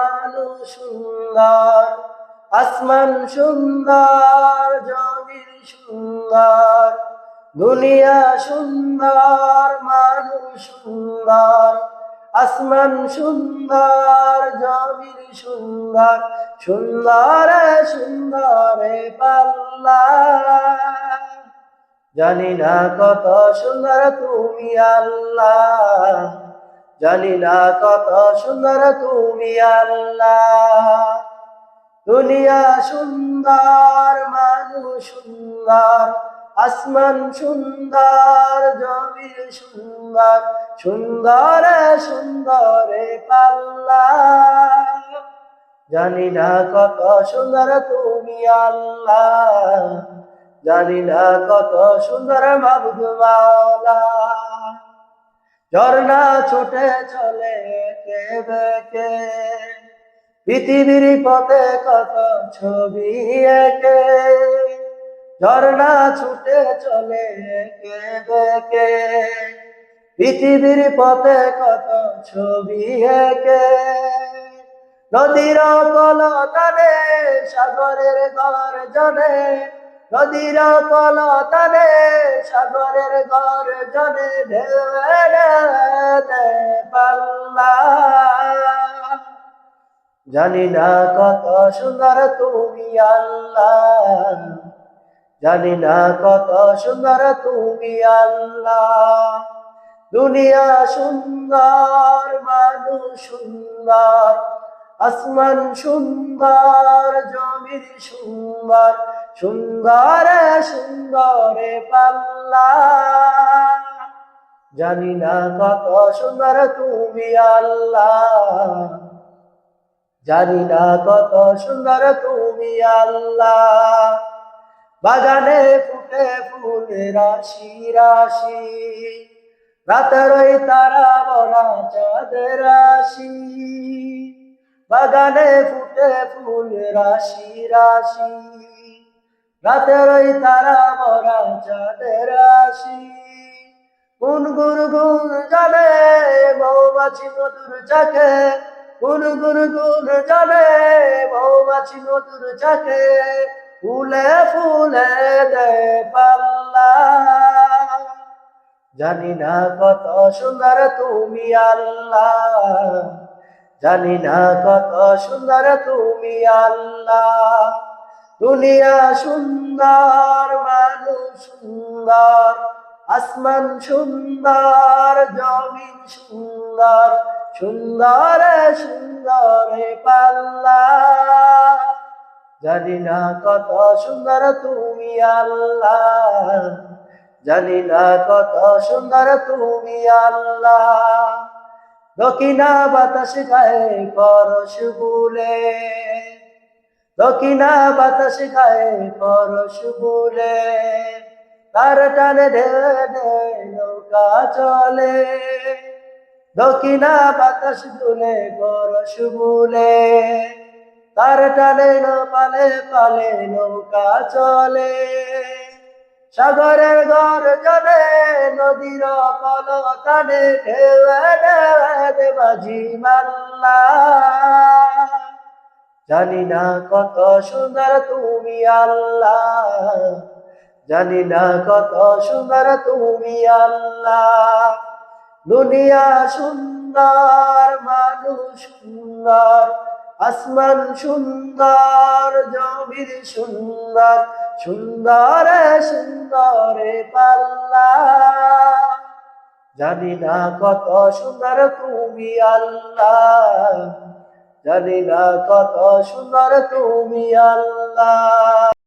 মানুষ সুন্দর, আসমান সুন্দর, জমিন সুন্দর, দুনিয়া সুন্দর, মানুষ সুন্দর, আসমান সুন্দর, জমিন সুন্দর, সুন্দরে সুন্দরে পাল্লা। জানি না কত সুন্দর তুমি আল্লাহ, জানি না কত সুন্দর তুমি আল্লাহ। দুনিয়া সুন্দর, মানুষ সুন্দর, আসমান সুন্দর, জমিন সুন্দর, সুন্দরে সুন্দরে পাল্লা। জানি না কত সুন্দর তুমি আল্লাহ, জানি না কত সুন্দর মাবুদ মাওলা। ঝর্ণা ছুটে চলে একে বেঁকে, পৃথিবীর পথে কত ছবি এঁকে। ঝর্ণা ছুটে চলে একে বেঁকে, পৃথিবীর পথে কত ছবি এঁকে। নদীর কলতানে সাগরের গর্জনে, নদীর কলতানে সাগরের গর্জনে, ঢেউতে পাল্লা। জানি না কত সুন্দর তুমি আল্লাহ, জানি না কত সুন্দর তুমি আল্লাহ। দুনিয়া সুন্দর, মানুষ সুন্দর, আসমান সুন্দর, জমিন সুন্দর, সুন্দরে সুন্দরে পাল্লা। জানি না কত সুন্দর তুমি আল্লাহ, জানি না কত সুন্দর তুমি আল্লাহ। বাগানে ফুটে ফুল রাশি রাশি, রাতের ওই তারা ভরা চাঁদের রাশি। বাগানে ফুটে ফুল রাশি রাশি, রাতের ওই তারা ভরা চাঁদের রাশি। কোন গুনগুন জানে মৌমাছি মধুর চাকে, কোন গুনগুন জানে মৌমাছি মধুর চাকে। ফুলে ফুলে দে পাল্লা। জানি না কত সুন্দর তুমি আল্লাহ, জানি না কত সুন্দর তুমি আল্লাহ। দুনিয়া সুন্দর, মানুষ সুন্দর, আসমান সুন্দর, জমিন সুন্দর, সুন্দরে সুন্দরে পাল্লা। জানি না কত সুন্দর তুমি আল্লাহ, জানি না কত সুন্দর তুমি আল্লাহ। দক্ষিণা বাতাস গায়ে পরশ বুলে, দক্ষিণা বাতাস গায়ে পরশ বুলে। তার টানে ঢেউ নৌকা চলে, দক্ষিণা বাতাস দুলে পরশ বুলে। তার টানে পালে পালে নৌকা চলে। সাগরের গর্জনে, নদীর কলতানে, ঢেউতে বাজি মাল্লা। জানি না কত সুন্দর তুমি আল্লাহ, জানি না কত সুন্দর তুমি আল্লাহ। দুনিয়া সুন্দর, মানুষ সুন্দর, আসমান সুন্দর, জমিন সুন্দর, সুন্দরে সুন্দরে পাল্লা। জানি না কত সুন্দর তুমি আল্লাহ, জানি না কত সুন্দর তুমি আল্লাহ।